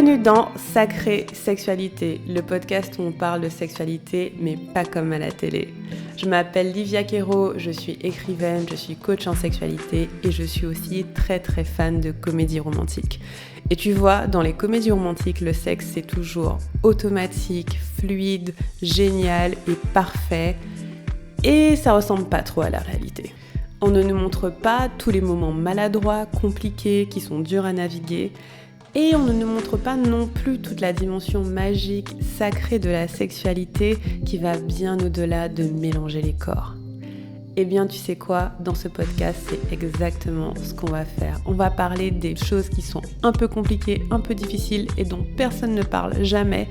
Bienvenue dans Sacrée Sexualité, le podcast où on parle de sexualité, mais pas comme à la télé. Je m'appelle Livia Quero, je suis écrivaine, je suis coach en sexualité et je suis aussi très fan de comédies romantiques. Et tu vois, dans les comédies romantiques, le sexe c'est toujours automatique, fluide, génial et parfait. Et ça ressemble pas trop à la réalité. On ne nous montre pas tous les moments maladroits, compliqués, qui sont durs à naviguer. Et on ne nous montre pas non plus toute la dimension magique, sacrée de la sexualité qui va bien au-delà de mélanger les corps. Eh bien, tu sais quoi, dans ce podcast, c'est exactement ce qu'on va faire. On va parler des choses qui sont un peu compliquées, un peu difficiles et dont personne ne parle jamais.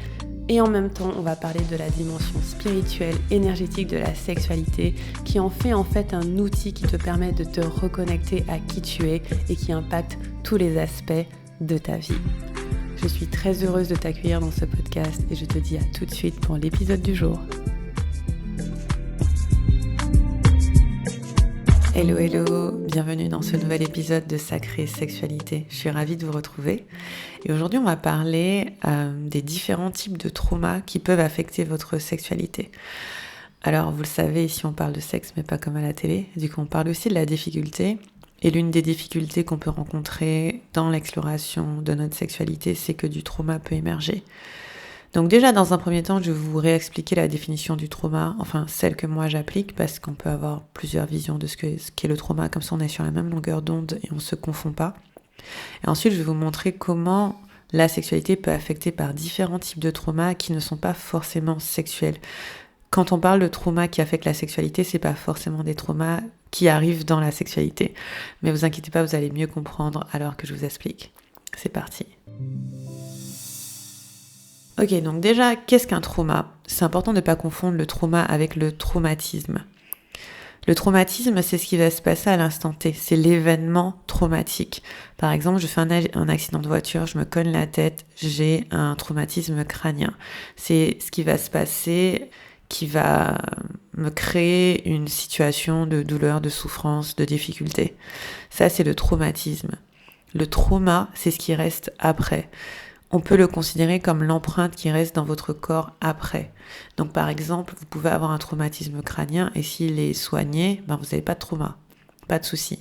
Et en même temps, on va parler de la dimension spirituelle, énergétique de la sexualité qui en fait un outil qui te permet de te reconnecter à qui tu es et qui impacte tous les aspects de ta vie. Je suis très heureuse de t'accueillir dans ce podcast et je te dis à tout de suite pour l'épisode du jour. Hello, bienvenue dans ce nouvel épisode de Sacrée Sexualité. Je suis ravie de vous retrouver et aujourd'hui on va parler des différents types de traumas qui peuvent affecter votre sexualité. Alors vous le savez, ici on parle de sexe mais pas comme à la télé, du coup on parle aussi de la difficulté. Et l'une des difficultés qu'on peut rencontrer dans l'exploration de notre sexualité, c'est que du trauma peut émerger. Donc déjà, dans un premier temps, je vais vous réexpliquer la définition du trauma, enfin celle que moi j'applique, parce qu'on peut avoir plusieurs visions de ce qu'est le trauma, comme ça on est sur la même longueur d'onde et on ne se confond pas. Et ensuite, je vais vous montrer comment la sexualité peut affecter par différents types de traumas qui ne sont pas forcément sexuels. Quand on parle de traumas qui affectent la sexualité, c'est pas forcément des traumas qui arrivent dans la sexualité. Mais vous inquiétez pas, vous allez mieux comprendre alors que je vous explique. C'est parti. Ok, donc déjà, qu'est-ce qu'un trauma ? C'est important de ne pas confondre le trauma avec le traumatisme. Le traumatisme, c'est ce qui va se passer à l'instant T. C'est l'événement traumatique. Par exemple, je fais un accident de voiture, je me cogne la tête, j'ai un traumatisme crânien. C'est ce qui va se passer qui va me créer une situation de douleur, de souffrance, de difficulté. Ça, c'est le traumatisme. Le trauma, c'est ce qui reste après. On peut le considérer comme l'empreinte qui reste dans votre corps après. Donc, par exemple, vous pouvez avoir un traumatisme crânien et s'il est soigné, vous n'avez pas de trauma. Pas de souci.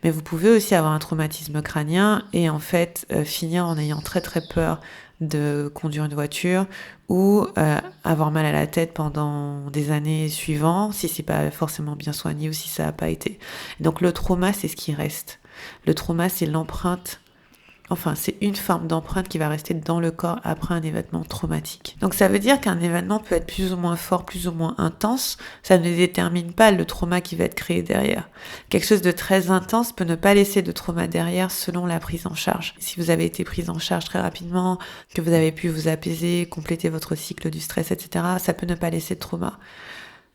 Mais vous pouvez aussi avoir un traumatisme crânien et en fait finir en ayant très peur de conduire une voiture ou avoir mal à la tête pendant des années suivantes si c'est pas forcément bien soigné ou si ça n'a pas été. Donc le trauma, c'est ce qui reste. Le trauma, c'est l'empreinte. Enfin, c'est une forme d'empreinte qui va rester dans le corps après un événement traumatique. Donc ça veut dire qu'un événement peut être plus ou moins fort, plus ou moins intense. Ça ne détermine pas le trauma qui va être créé derrière. Quelque chose de très intense peut ne pas laisser de trauma derrière selon la prise en charge. Si vous avez été prise en charge très rapidement, que vous avez pu vous apaiser, compléter votre cycle du stress, etc., ça peut ne pas laisser de trauma.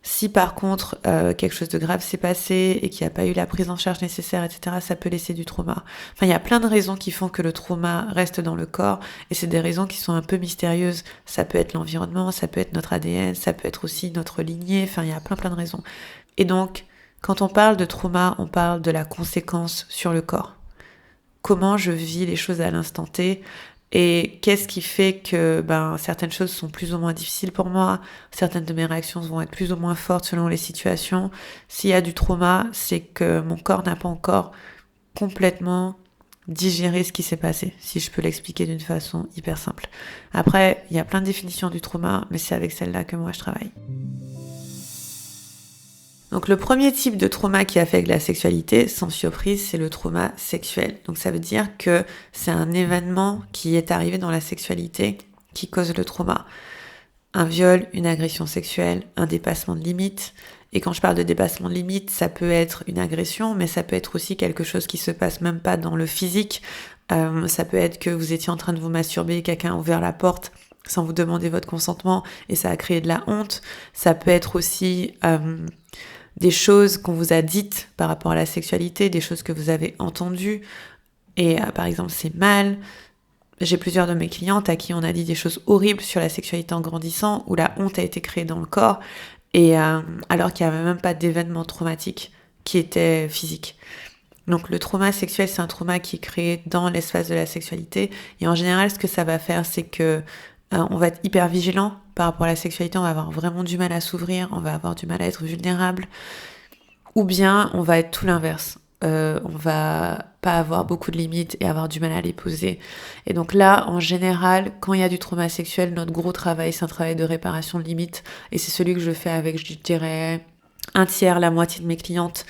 Si par contre quelque chose de grave s'est passé et qu'il n'y a pas eu la prise en charge nécessaire, etc., ça peut laisser du trauma. Enfin, il y a plein de raisons qui font que le trauma reste dans le corps et c'est des raisons qui sont un peu mystérieuses. Ça peut être l'environnement, ça peut être notre ADN, ça peut être aussi notre lignée, enfin il y a plein de raisons. Et donc, quand on parle de trauma, on parle de la conséquence sur le corps. Comment je vis les choses à l'instant T ? Et qu'est-ce qui fait que certaines choses sont plus ou moins difficiles pour moi, certaines de mes réactions vont être plus ou moins fortes selon les situations. S'il y a du trauma, c'est que mon corps n'a pas encore complètement digéré ce qui s'est passé, si je peux l'expliquer d'une façon hyper simple. Après, il y a plein de définitions du trauma, mais c'est avec celle-là que moi je travaille. Donc le premier type de trauma qui affecte la sexualité, sans surprise, c'est le trauma sexuel. Donc ça veut dire que c'est un événement qui est arrivé dans la sexualité qui cause le trauma. Un viol, une agression sexuelle, un dépassement de limite. Et quand je parle de dépassement de limite, ça peut être une agression, mais ça peut être aussi quelque chose qui se passe même pas dans le physique. Ça peut être que vous étiez en train de vous masturber, quelqu'un a ouvert la porte sans vous demander votre consentement et ça a créé de la honte. Ça peut être aussi des choses qu'on vous a dites par rapport à la sexualité, des choses que vous avez entendues, et par exemple c'est mal. J'ai plusieurs de mes clientes à qui on a dit des choses horribles sur la sexualité en grandissant, où la honte a été créée dans le corps, et alors qu'il n'y avait même pas d'événement traumatique qui était physique. Donc le trauma sexuel, c'est un trauma qui est créé dans l'espace de la sexualité. Et en général, ce que ça va faire, c'est que on va être hyper vigilant par rapport à la sexualité, on va avoir vraiment du mal à s'ouvrir, on va avoir du mal à être vulnérable. Ou bien on va être tout l'inverse. On va pas avoir beaucoup de limites et avoir du mal à les poser. Et donc là, en général, quand il y a du trauma sexuel, notre gros travail, c'est un travail de réparation de limites. Et c'est celui que je fais avec, je dirais, un tiers, la moitié de mes clientes.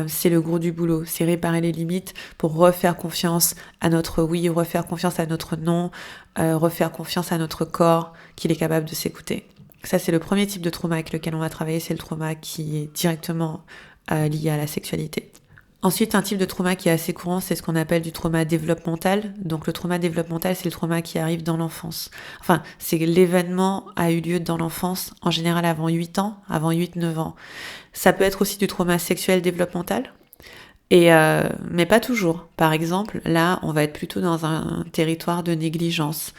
C'est le gros du boulot. C'est réparer les limites pour refaire confiance à notre oui, refaire confiance à notre non, refaire confiance à notre corps qu'il est capable de s'écouter. Ça, c'est le premier type de trauma avec lequel on va travailler. C'est le trauma qui est directement lié à la sexualité. Ensuite, un type de trauma qui est assez courant, c'est ce qu'on appelle du trauma développemental. Donc le trauma développemental, c'est le trauma qui arrive dans l'enfance. Enfin, c'est l'événement a eu lieu dans l'enfance, en général avant 8 ans, avant 8-9 ans. Ça peut être aussi du trauma sexuel développemental, mais pas toujours. Par exemple, là, on va être plutôt dans un territoire de négligence.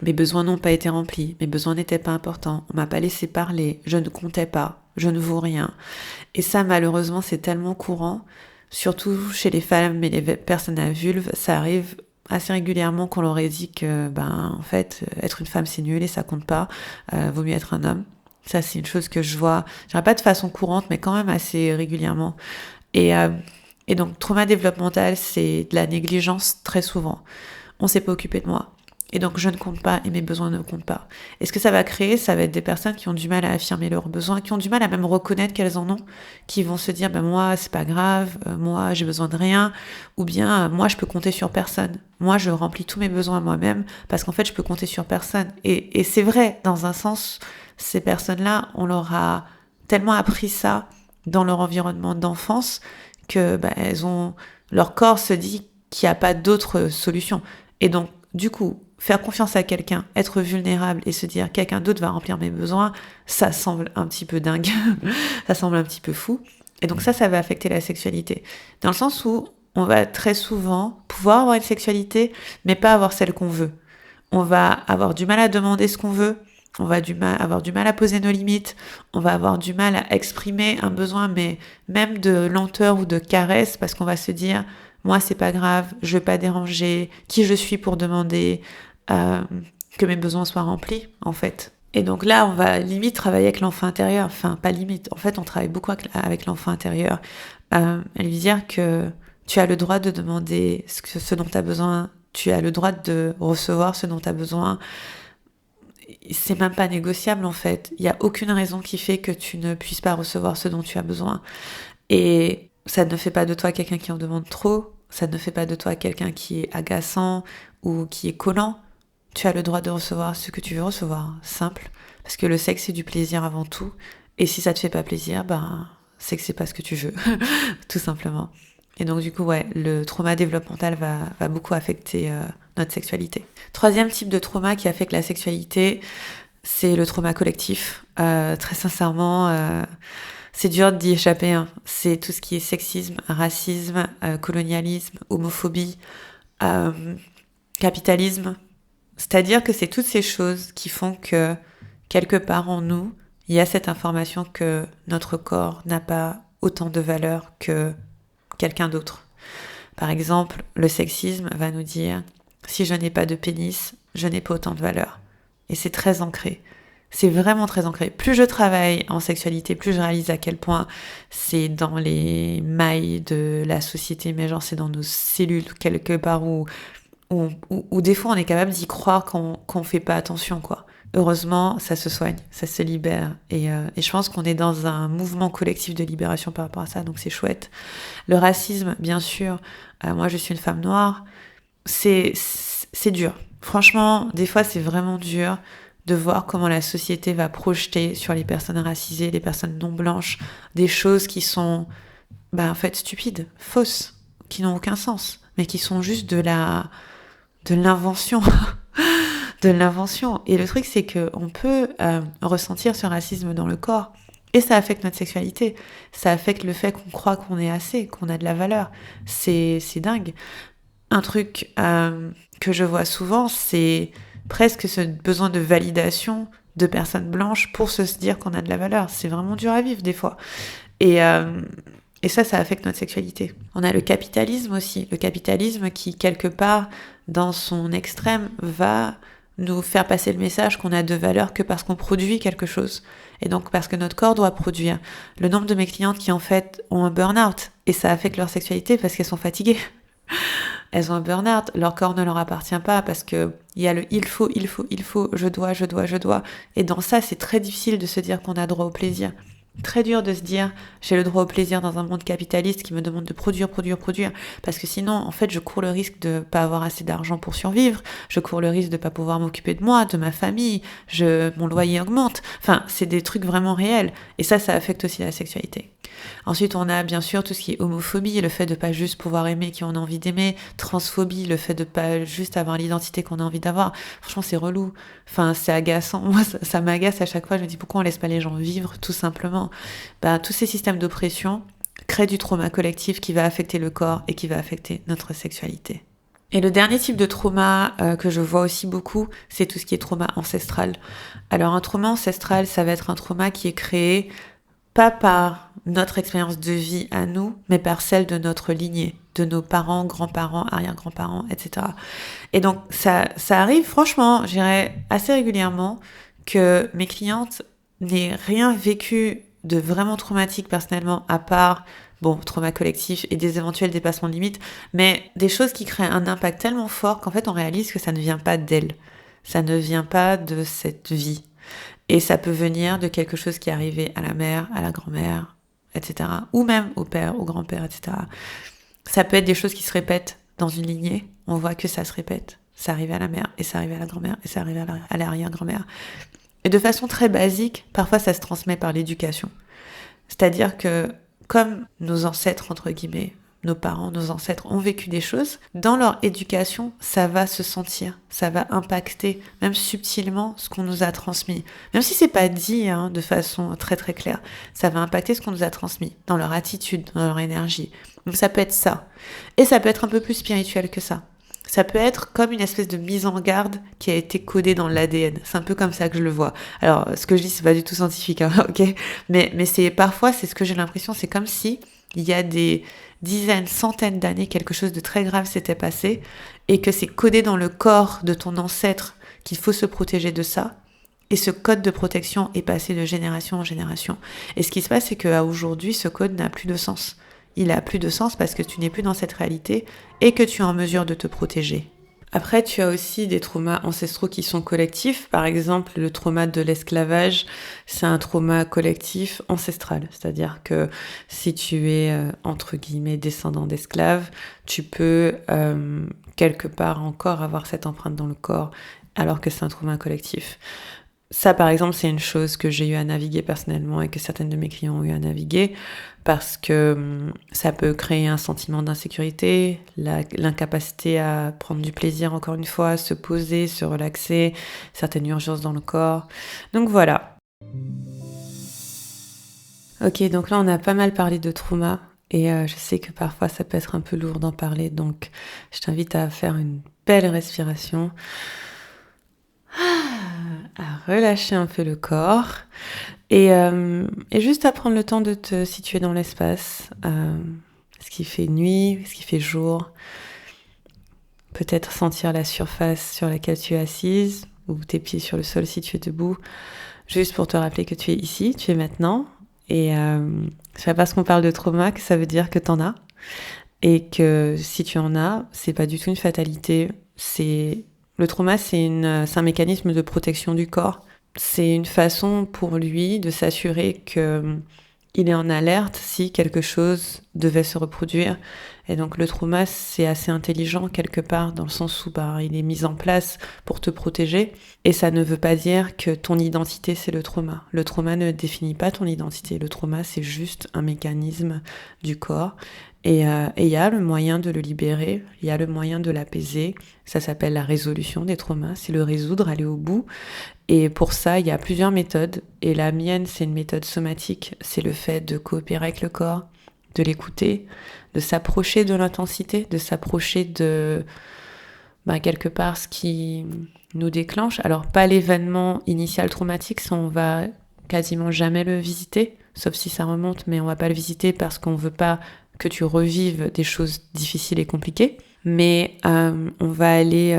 Mes besoins n'ont pas été remplis, mes besoins n'étaient pas importants, on m'a pas laissé parler, je ne comptais pas, je ne vaux rien. Et ça, malheureusement, c'est tellement courant, surtout chez les femmes et les personnes à vulve, ça arrive assez régulièrement qu'on leur ait dit que, en fait, être une femme c'est nul et ça compte pas, vaut mieux être un homme. Ça, c'est une chose que je vois, je dirais pas de façon courante, mais quand même assez régulièrement. Et donc, trauma développemental, c'est de la négligence très souvent. On s'est pas occupé de moi. Et donc, je ne compte pas et mes besoins ne comptent pas. Et ce que ça va créer, ça va être des personnes qui ont du mal à affirmer leurs besoins, qui ont du mal à même reconnaître qu'elles en ont, qui vont se dire, moi, c'est pas grave, moi, j'ai besoin de rien, ou bien, moi, je peux compter sur personne. Moi, je remplis tous mes besoins moi-même, parce qu'en fait, je peux compter sur personne. Et c'est vrai, dans un sens, ces personnes-là, on leur a tellement appris ça dans leur environnement d'enfance que, leur corps se dit qu'il n'y a pas d'autre solution. Et donc, du coup, faire confiance à quelqu'un, être vulnérable et se dire quelqu'un d'autre va remplir mes besoins, ça semble un petit peu dingue, ça semble un petit peu fou. Et donc ça va affecter la sexualité. Dans le sens où on va très souvent pouvoir avoir une sexualité, mais pas avoir celle qu'on veut. On va avoir du mal à demander ce qu'on veut, on va avoir du mal à poser nos limites, on va avoir du mal à exprimer un besoin, mais même de lenteur ou de caresse, parce qu'on va se dire moi, c'est pas grave, je veux pas déranger, qui je suis pour demander que mes besoins soient remplis, en fait. Et donc là, on va limite travailler avec l'enfant intérieur. Enfin, pas limite. En fait, on travaille beaucoup avec l'enfant intérieur. Lui dire que tu as le droit de demander ce dont tu as besoin, tu as le droit de recevoir ce dont tu as besoin. C'est même pas négociable, en fait. Il y a aucune raison qui fait que tu ne puisses pas recevoir ce dont tu as besoin. Et ça ne fait pas de toi quelqu'un qui en demande trop, ça ne fait pas de toi quelqu'un qui est agaçant ou qui est collant. Tu as le droit de recevoir ce que tu veux recevoir, simple. Parce que le sexe, c'est du plaisir avant tout. Et si ça te fait pas plaisir, c'est que c'est pas ce que tu veux, tout simplement. Et donc du coup, le trauma développemental va beaucoup affecter notre sexualité. Troisième type de trauma qui affecte la sexualité, c'est le trauma collectif. Très sincèrement, c'est dur d'y échapper. C'est tout ce qui est sexisme, racisme, colonialisme, homophobie, capitalisme. C'est-à-dire que c'est toutes ces choses qui font que, quelque part en nous, il y a cette information que notre corps n'a pas autant de valeur que quelqu'un d'autre. Par exemple, le sexisme va nous dire « si je n'ai pas de pénis, je n'ai pas autant de valeur ». Et c'est très ancré. C'est vraiment très ancré. Plus je travaille en sexualité, plus je réalise à quel point c'est dans les mailles de la société, mais genre c'est dans nos cellules quelque part où des fois on est capable d'y croire qu'on fait pas attention, quoi. Heureusement, ça se soigne, ça se libère. Et je pense qu'on est dans un mouvement collectif de libération par rapport à ça, donc c'est chouette. Le racisme, bien sûr, moi je suis une femme noire, c'est dur. Franchement, des fois c'est vraiment dur de voir comment la société va projeter sur les personnes racisées, les personnes non blanches, des choses qui sont en fait stupides, fausses, qui n'ont aucun sens, mais qui sont juste de l'invention. de l'invention. Et le truc, c'est qu'on peut ressentir ce racisme dans le corps. Et ça affecte notre sexualité. Ça affecte le fait qu'on croit qu'on est assez, qu'on a de la valeur. C'est dingue. Un truc que je vois souvent, c'est presque ce besoin de validation de personnes blanches pour se dire qu'on a de la valeur. C'est vraiment dur à vivre des fois. Et Et ça affecte notre sexualité. On a le capitalisme aussi. Le capitalisme qui, quelque part, dans son extrême, va nous faire passer le message qu'on a de valeur que parce qu'on produit quelque chose. Et donc parce que notre corps doit produire. Le nombre de mes clientes qui en fait ont un burn-out, et ça affecte leur sexualité parce qu'elles sont fatiguées. Elles ont un burn-out, leur corps ne leur appartient pas parce que il y a le il faut, je dois. Et dans ça, c'est très difficile de se dire qu'on a droit au plaisir. Très dur de se dire j'ai le droit au plaisir dans un monde capitaliste qui me demande de produire, parce que sinon en fait je cours le risque de pas avoir assez d'argent pour survivre, je cours le risque de pas pouvoir m'occuper de moi, de ma famille, mon loyer augmente, enfin c'est des trucs vraiment réels, et ça affecte aussi la sexualité. Ensuite on a bien sûr tout ce qui est homophobie, le fait de pas juste pouvoir aimer qui on a envie d'aimer, transphobie, le fait de pas juste avoir l'identité qu'on a envie d'avoir. Franchement c'est relou, enfin c'est agaçant, moi ça m'agace à chaque fois, je me dis pourquoi on laisse pas les gens vivre tout simplement. Tous ces systèmes d'oppression créent du trauma collectif qui va affecter le corps et qui va affecter notre sexualité. Et le dernier type de trauma que je vois aussi beaucoup, c'est tout ce qui est trauma ancestral. Alors un trauma ancestral, ça va être un trauma qui est créé pas par notre expérience de vie à nous, mais par celle de notre lignée, de nos parents, grands-parents, arrière-grands-parents, etc. Et donc ça arrive franchement, je dirais assez régulièrement, que mes clientes n'aient rien vécu de vraiment traumatique personnellement, à part, trauma collectif et des éventuels dépassements de limites, mais des choses qui créent un impact tellement fort qu'en fait on réalise que ça ne vient pas d'elles, ça ne vient pas de cette vie. Et ça peut venir de quelque chose qui est arrivé à la mère, à la grand-mère, etc. Ou même au père, au grand-père, etc. Ça peut être des choses qui se répètent dans une lignée, on voit que ça se répète. Ça arrive à la mère, et ça arrive à la grand-mère, et ça arrive à l'arrière-grand-mère. Et de façon très basique, parfois ça se transmet par l'éducation. C'est-à-dire que, comme nos ancêtres, entre guillemets, nos parents, nos ancêtres ont vécu des choses, dans leur éducation, ça va se sentir, ça va impacter, même subtilement, ce qu'on nous a transmis. Même si c'est pas dit de façon très très claire, ça va impacter ce qu'on nous a transmis, dans leur attitude, dans leur énergie. Donc ça peut être ça. Et ça peut être un peu plus spirituel que ça. Ça peut être comme une espèce de mise en garde qui a été codée dans l'ADN. C'est un peu comme ça que je le vois. Alors, ce que je dis, c'est pas du tout scientifique, ok? Mais parfois, c'est ce que j'ai l'impression, c'est comme si il y a des dizaines, centaines d'années, quelque chose de très grave s'était passé et que c'est codé dans le corps de ton ancêtre qu'il faut se protéger de ça. Et ce code de protection est passé de génération en génération. Et ce qui se passe, c'est qu'à aujourd'hui, ce code n'a plus de sens. Il a plus de sens parce que tu n'es plus dans cette réalité et que tu es en mesure de te protéger. Après, tu as aussi des traumas ancestraux qui sont collectifs. Par exemple, le trauma de l'esclavage, c'est un trauma collectif ancestral. C'est-à-dire que si tu es, entre guillemets, descendant d'esclaves, tu peux quelque part encore avoir cette empreinte dans le corps, alors que c'est un trauma collectif. Ça, par exemple, c'est une chose que j'ai eu à naviguer personnellement et que certaines de mes clients ont eu à naviguer parce que ça peut créer un sentiment d'insécurité, l'incapacité à prendre du plaisir, encore une fois, se poser, se relaxer, certaines urgences dans le corps. Donc voilà. Ok, donc là, on a pas mal parlé de trauma et je sais que parfois, ça peut être un peu lourd d'en parler. Donc, je t'invite à faire une belle respiration. À relâcher un peu le corps et juste à prendre le temps de te situer dans l'espace. Est-ce qu'il fait nuit? Est-ce qu'il fait jour? Peut-être sentir la surface sur laquelle tu es assise ou tes pieds sur le sol si tu es debout, juste pour te rappeler que tu es ici, tu es maintenant. Et c'est pas parce qu'on parle de trauma que ça veut dire que t'en as et que si tu en as, c'est pas du tout une fatalité. Le trauma, c'est un mécanisme de protection du corps. C'est une façon pour lui de s'assurer qu'il est en alerte si quelque chose devait se reproduire. Et donc le trauma, c'est assez intelligent quelque part, dans le sens où il est mis en place pour te protéger. Et ça ne veut pas dire que ton identité, c'est le trauma. Le trauma ne définit pas ton identité. Le trauma, c'est juste un mécanisme du corps. Et il y a le moyen de le libérer, il y a le moyen de l'apaiser. Ça s'appelle la résolution des traumas, c'est le résoudre, aller au bout. Et pour ça, il y a plusieurs méthodes. Et la mienne, c'est une méthode somatique. C'est le fait de coopérer avec le corps, de l'écouter, de s'approcher de l'intensité, de s'approcher de quelque part ce qui nous déclenche. Alors pas l'événement initial traumatique, ça on va quasiment jamais le visiter, sauf si ça remonte, mais on va pas le visiter parce qu'on veut pas que tu revives des choses difficiles et compliquées. Mais on va aller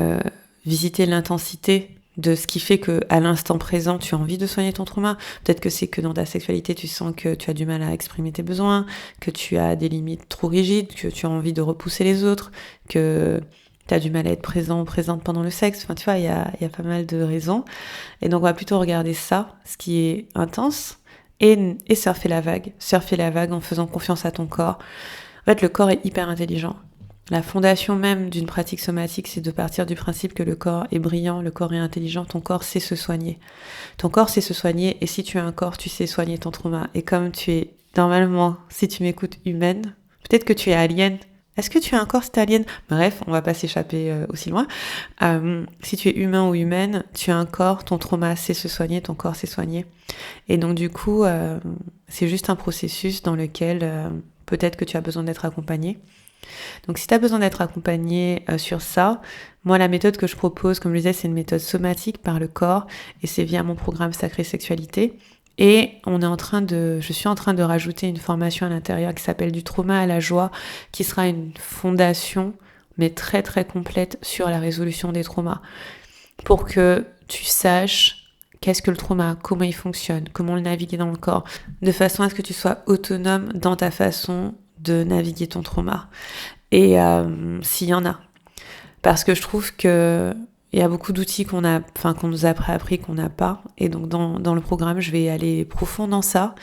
visiter l'intensité de ce qui fait que à l'instant présent tu as envie de soigner ton trauma. Peut-être que c'est que dans ta sexualité tu sens que tu as du mal à exprimer tes besoins, que tu as des limites trop rigides, que tu as envie de repousser les autres, que tu as du mal à être présent ou présente pendant le sexe. Enfin tu vois, il y a pas mal de raisons. Et donc on va plutôt regarder ça, ce qui est intense, et surfer la vague. Surfer la vague en faisant confiance à ton corps. En fait, le corps est hyper intelligent. La fondation même d'une pratique somatique, c'est de partir du principe que le corps est brillant, le corps est intelligent, ton corps sait se soigner. Ton corps sait se soigner, et si tu as un corps, tu sais soigner ton trauma. Et comme tu es, normalement, si tu m'écoutes, humaine, peut-être que tu es alien. Est-ce que tu as un corps si t'es alien ? Bref, on va pas s'échapper aussi loin. Si tu es humain ou humaine, tu as un corps, ton trauma sait se soigner, ton corps sait soigner. Et donc du coup, c'est juste un processus dans lequel peut-être que tu as besoin d'être accompagné. Donc si tu as besoin d'être accompagné sur ça, moi la méthode que je propose, comme je disais, c'est une méthode somatique par le corps et c'est via mon programme Sacrée Sexualité. Et je suis en train de rajouter une formation à l'intérieur qui s'appelle Du trauma à la joie, qui sera une fondation, mais très très complète sur la résolution des traumas. Pour que tu saches qu'est-ce que le trauma, comment il fonctionne, comment le naviguer dans le corps, de façon à ce que tu sois autonome dans ta façon de naviguer ton trauma. Et s'il y en a. Parce que je trouve que il y a beaucoup d'outils qu'on nous a appris qu'on n'a pas. Et donc dans le programme, je vais aller profond dans ça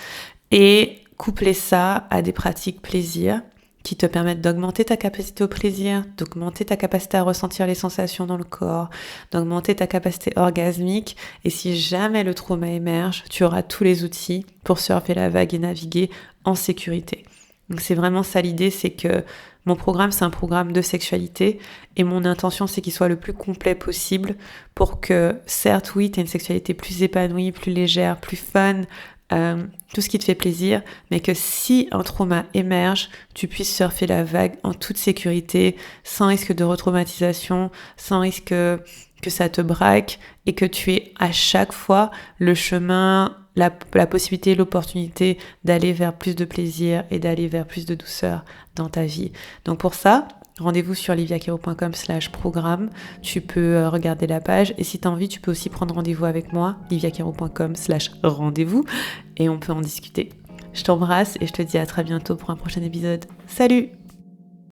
et coupler ça à des pratiques plaisir qui te permettent d'augmenter ta capacité au plaisir, d'augmenter ta capacité à ressentir les sensations dans le corps, d'augmenter ta capacité orgasmique. Et si jamais le trauma émerge, tu auras tous les outils pour surfer la vague et naviguer en sécurité. Donc c'est vraiment ça l'idée, c'est que mon programme, c'est un programme de sexualité et mon intention, c'est qu'il soit le plus complet possible pour que, certes, oui, tu aies une sexualité plus épanouie, plus légère, plus fun, tout ce qui te fait plaisir, mais que si un trauma émerge, tu puisses surfer la vague en toute sécurité, sans risque de retraumatisation, sans risque que ça te braque et que tu aies à chaque fois le chemin, la possibilité, l'opportunité d'aller vers plus de plaisir et d'aller vers plus de douceur dans ta vie. Donc pour ça, rendez-vous sur liviaquero.com/programme. Tu peux regarder la page et si tu as envie, tu peux aussi prendre rendez-vous avec moi, liviaquero.com/rendez-vous et on peut en discuter. Je t'embrasse et je te dis à très bientôt pour un prochain épisode. Salut!